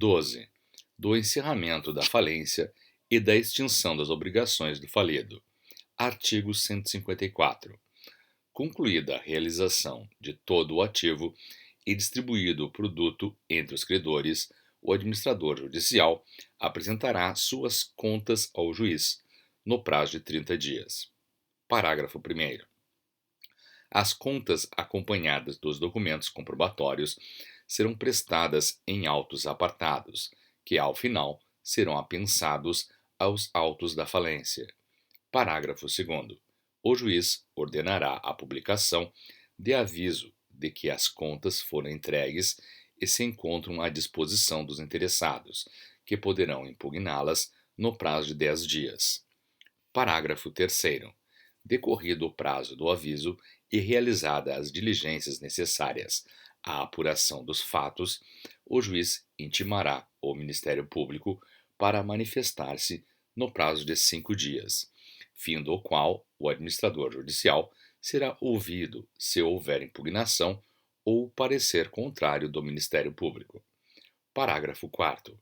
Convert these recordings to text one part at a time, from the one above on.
12. Do encerramento da falência e da extinção das obrigações do falido. Artigo 154. Concluída a realização de todo o ativo e distribuído o produto entre os credores, o administrador judicial apresentará suas contas ao juiz, no prazo de 30 dias. Parágrafo 1º. As contas acompanhadas dos documentos comprobatórios serão prestadas em autos apartados, que ao final serão apensados aos autos da falência. Parágrafo 2º. O juiz ordenará a publicação de aviso de que as contas foram entregues e se encontram à disposição dos interessados, que poderão impugná-las no prazo de 10 dias. Parágrafo 3º. Decorrido o prazo do aviso e realizadas as diligências necessárias à apuração dos fatos, o juiz intimará o Ministério Público para manifestar-se no prazo de 5 dias, fim do qual o administrador judicial será ouvido se houver impugnação ou parecer contrário do Ministério Público. Parágrafo 4º.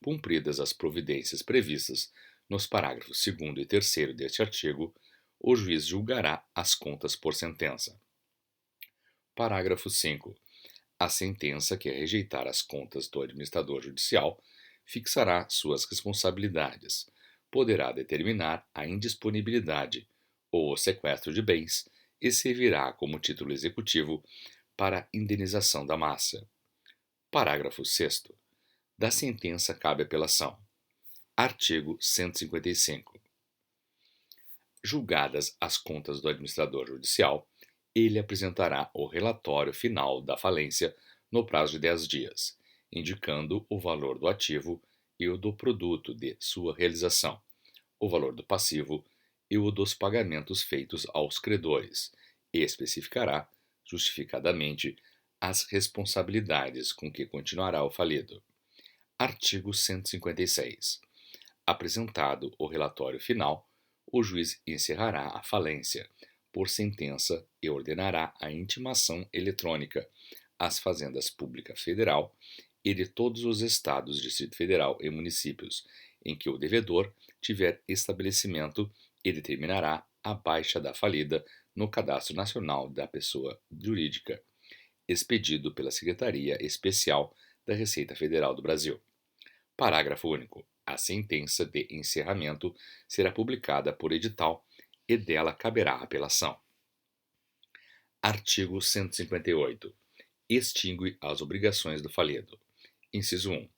Cumpridas as providências previstas nos parágrafos 2º e 3º deste artigo, o juiz julgará as contas por sentença. Parágrafo 5º. A sentença que rejeitar as contas do administrador judicial fixará suas responsabilidades, poderá determinar a indisponibilidade ou o sequestro de bens e servirá como título executivo para indenização da massa. Parágrafo 6º. Da sentença cabe apelação. Artigo 155. Julgadas as contas do administrador judicial, ele apresentará o relatório final da falência no prazo de 10 dias, indicando o valor do ativo e o do produto de sua realização, o valor do passivo e o dos pagamentos feitos aos credores, e especificará, justificadamente, as responsabilidades com que continuará o falido. Artigo 156. Apresentado o relatório final, o juiz encerrará a falência, por sentença, e ordenará a intimação eletrônica às Fazendas Pública Federal e de todos os estados, Distrito Federal e municípios em que o devedor tiver estabelecimento e determinará a baixa da falida no Cadastro Nacional da Pessoa Jurídica, expedido pela Secretaria Especial da Receita Federal do Brasil. Parágrafo único. A sentença de encerramento será publicada por edital e dela caberá apelação. Artigo 158. Extingue as obrigações do falido. Inciso 1.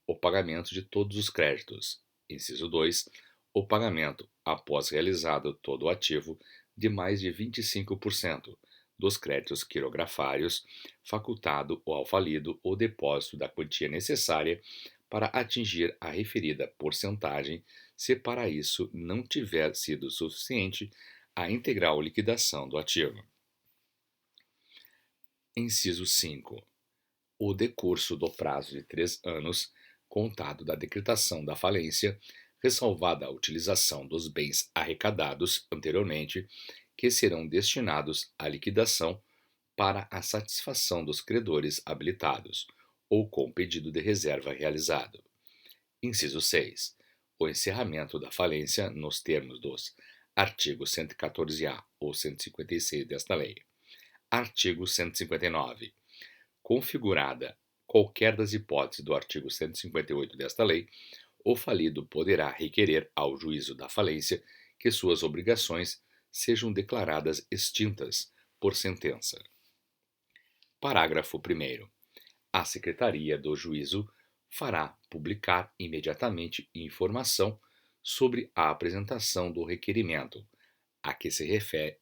O pagamento de todos os créditos. Inciso 2. O pagamento, após realizado todo o ativo, de mais de 25% dos créditos quirografários, facultado ao falido o depósito da quantia necessária para atingir a referida porcentagem, se para isso não tiver sido suficiente a integral liquidação do ativo. Inciso 5. O decurso do prazo de 3 anos, contado da decretação da falência, ressalvada a utilização dos bens arrecadados anteriormente, que serão destinados à liquidação para a satisfação dos credores habilitados, ou com pedido de reserva realizado. Inciso 6. O encerramento da falência nos termos dos artigos 114-A ou 156 desta lei. Artigo 159. Configurada qualquer das hipóteses do artigo 158 desta lei, o falido poderá requerer ao juízo da falência que suas obrigações sejam declaradas extintas por sentença. Parágrafo 1º. A Secretaria do Juízo fará publicar imediatamente informação sobre a apresentação do requerimento a que se refere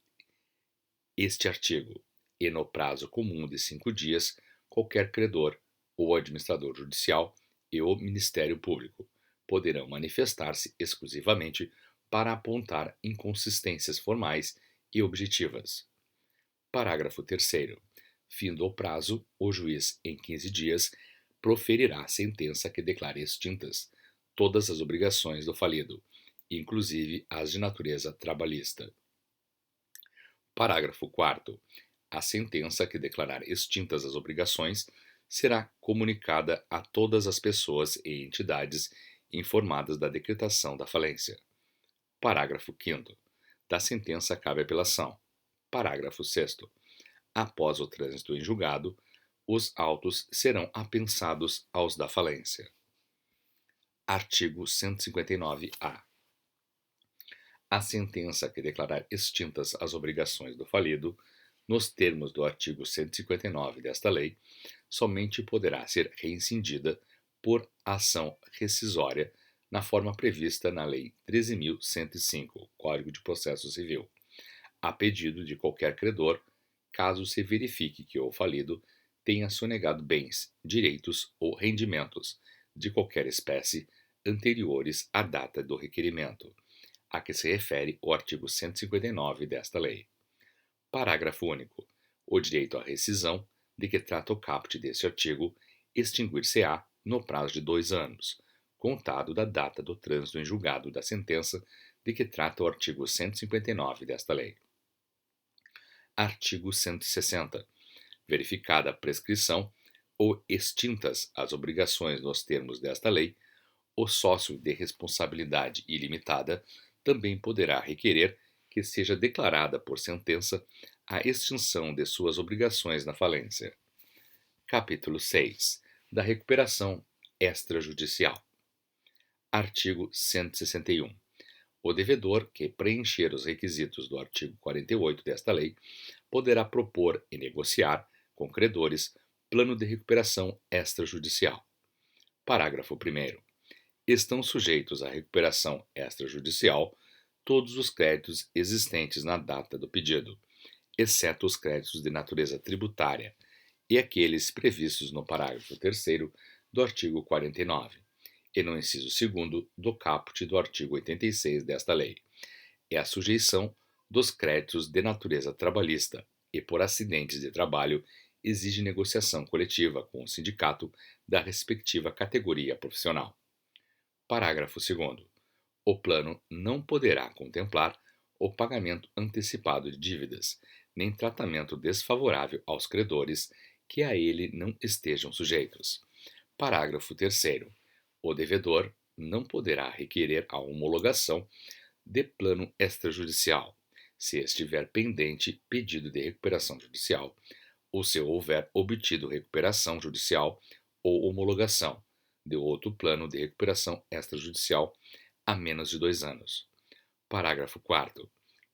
este artigo, e no prazo comum de 5 dias, qualquer credor, o administrador judicial e o Ministério Público poderão manifestar-se exclusivamente para apontar inconsistências formais e objetivas. Parágrafo 3º. Findo o prazo, o juiz, em 15 dias, proferirá sentença que declare extintas todas as obrigações do falido, inclusive as de natureza trabalhista. Parágrafo 4º. A sentença que declarar extintas as obrigações será comunicada a todas as pessoas e entidades informadas da decretação da falência. Parágrafo 5º. Da sentença cabe apelação. Parágrafo 6º. Após o trânsito em julgado, os autos serão apensados aos da falência. Artigo 159-A. A sentença que declarar extintas as obrigações do falido, nos termos do artigo 159 desta lei, somente poderá ser reincindida por ação rescisória na forma prevista na Lei 13.105, Código de Processo Civil, a pedido de qualquer credor, caso se verifique que o falido tenha sonegado bens, direitos ou rendimentos de qualquer espécie anteriores à data do requerimento, a que se refere o artigo 159 desta lei. Parágrafo único. O direito à rescisão, de que trata o caput deste artigo, extinguir-se-á no prazo de 2 anos, contado da data do trânsito em julgado da sentença de que trata o artigo 159 desta lei. Artigo 160. Verificada a prescrição ou extintas as obrigações nos termos desta lei, o sócio de responsabilidade ilimitada também poderá requerer que seja declarada por sentença a extinção de suas obrigações na falência. Capítulo 6. Da recuperação extrajudicial. Artigo 161. O devedor que preencher os requisitos do artigo 48 desta lei poderá propor e negociar com credores plano de recuperação extrajudicial. Parágrafo 1º. Estão sujeitos à recuperação extrajudicial todos os créditos existentes na data do pedido, exceto os créditos de natureza tributária e aqueles previstos no parágrafo 3º do artigo 49 e no inciso 2º do caput do artigo 86 desta lei, e a sujeição dos créditos de natureza trabalhista e por acidentes de trabalho exige negociação coletiva com o sindicato da respectiva categoria profissional. Parágrafo 2º. O plano não poderá contemplar o pagamento antecipado de dívidas, nem tratamento desfavorável aos credores que a ele não estejam sujeitos. Parágrafo 3º. O devedor não poderá requerer a homologação de plano extrajudicial, se estiver pendente pedido de recuperação judicial, ou se houver obtido recuperação judicial ou homologação de outro plano de recuperação extrajudicial há menos de 2 anos. Parágrafo 4º.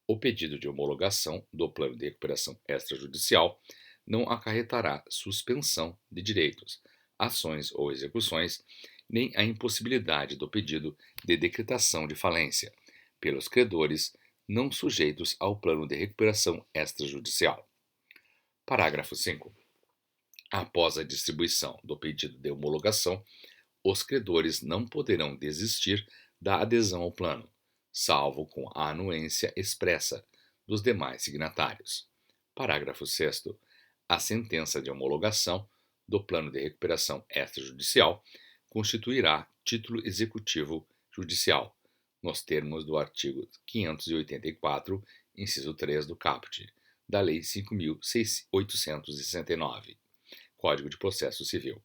O pedido de homologação do plano de recuperação extrajudicial não acarretará suspensão de direitos, ações ou execuções, nem a impossibilidade do pedido de decretação de falência pelos credores não sujeitos ao plano de recuperação extrajudicial. Parágrafo 5º. Após a distribuição do pedido de homologação, os credores não poderão desistir da adesão ao plano, salvo com a anuência expressa dos demais signatários. Parágrafo 6º. A sentença de homologação do plano de recuperação extrajudicial constituirá título executivo judicial, nos termos do artigo 584, inciso 3 do caput, da Lei 5.869, Código de Processo Civil.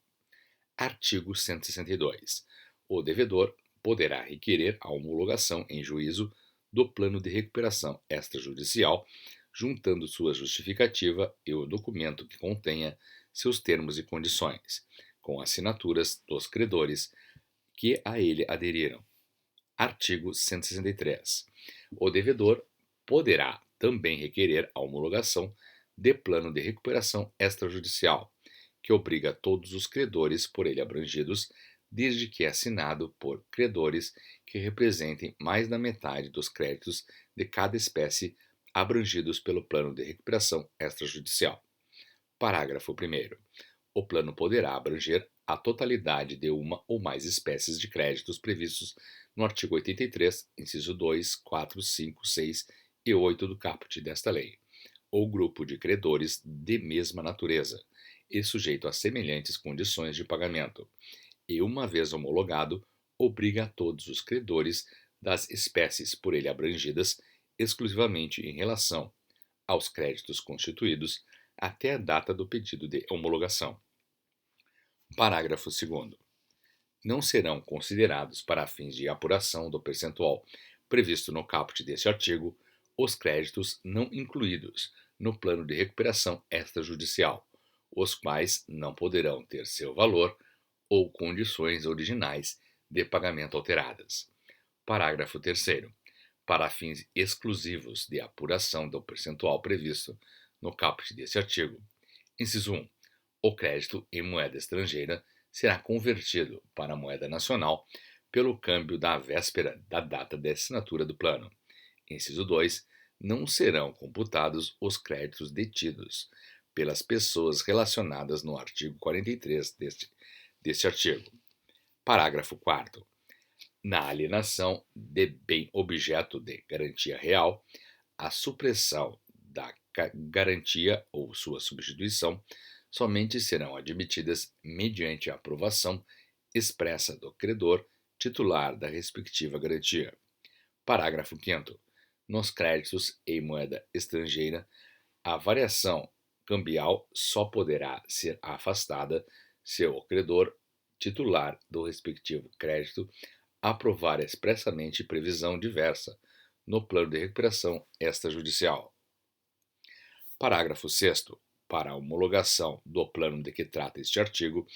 Artigo 162. O devedor poderá requerer a homologação em juízo do plano de recuperação extrajudicial, juntando sua justificativa e o documento que contenha seus termos e condições, com assinaturas dos credores que a ele aderiram. Artigo 163. O devedor poderá também requerer a homologação de plano de recuperação extrajudicial, que obriga todos os credores por ele abrangidos, desde que é assinado por credores que representem mais da metade dos créditos de cada espécie abrangidos pelo plano de recuperação extrajudicial. Parágrafo 1º. O plano poderá abranger a totalidade de uma ou mais espécies de créditos previstos no artigo 83, inciso 2, 4, 5, 6 e 8 do caput desta lei, ou grupo de credores de mesma natureza, e sujeito a semelhantes condições de pagamento, e, uma vez homologado, obriga a todos os credores das espécies por ele abrangidas exclusivamente em relação aos créditos constituídos até a data do pedido de homologação. Parágrafo 2º. Não serão considerados para fins de apuração do percentual previsto no caput deste artigo os créditos não incluídos no plano de recuperação extrajudicial, os quais não poderão ter seu valor ou condições originais de pagamento alteradas. Parágrafo 3º. Para fins exclusivos de apuração do percentual previsto no caput deste artigo, inciso 1, o crédito em moeda estrangeira será convertido para a moeda nacional pelo câmbio da véspera da data de assinatura do plano. Inciso 2, não serão computados os créditos detidos pelas pessoas relacionadas no artigo 43 deste artigo. Parágrafo 4º. Na alienação de bem objeto de garantia real, a supressão da garantia ou sua substituição somente serão admitidas mediante a aprovação expressa do credor titular da respectiva garantia. Parágrafo 5º. Nos créditos em moeda estrangeira, a variação cambial só poderá ser afastada se o credor titular do respectivo crédito aprovar expressamente previsão diversa no plano de recuperação extrajudicial. Parágrafo 6º. Para a homologação do plano de que trata este artigo,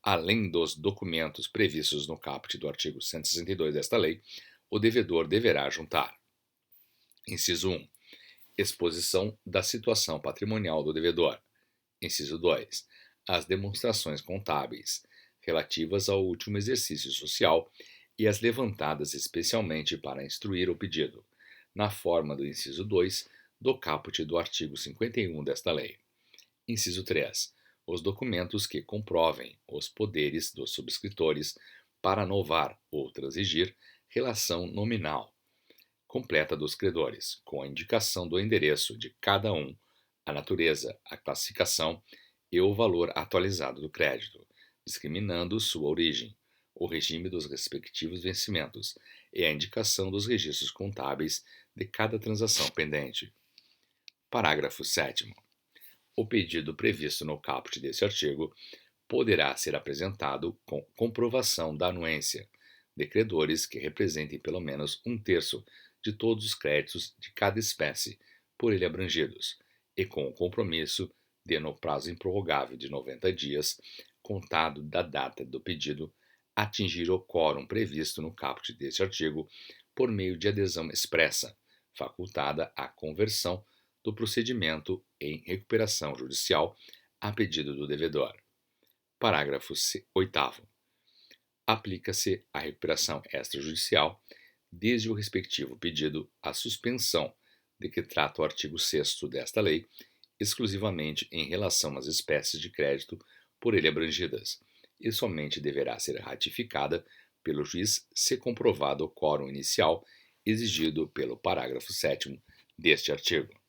além dos documentos previstos no caput do artigo 162 desta lei, o devedor deverá juntar: inciso 1, exposição da situação patrimonial do devedor; inciso 2, as demonstrações contábeis relativas ao último exercício social e as levantadas especialmente para instruir o pedido, na forma do inciso 2 do caput do artigo 51 desta lei. Inciso 3. Os documentos que comprovem os poderes dos subscritores para novar ou transigir relação nominal completa dos credores, com a indicação do endereço de cada um, a natureza, a classificação e o valor atualizado do crédito, discriminando sua origem, o regime dos respectivos vencimentos e a indicação dos registros contábeis de cada transação pendente. Parágrafo 7º. O pedido previsto no caput deste artigo poderá ser apresentado com comprovação da anuência de credores que representem pelo menos um terço de todos os créditos de cada espécie por ele abrangidos, e com o compromisso de, no prazo improrrogável de 90 dias, contado da data do pedido, atingir o quórum previsto no caput deste artigo por meio de adesão expressa, facultada à conversão do procedimento em recuperação judicial a pedido do devedor. Parágrafo 8º. Aplica-se à recuperação extrajudicial, desde o respectivo pedido, a suspensão de que trata o artigo 6º desta lei, exclusivamente em relação às espécies de crédito por ele abrangidas, e somente deverá ser ratificada pelo juiz se comprovado o quórum inicial exigido pelo parágrafo 7º deste artigo.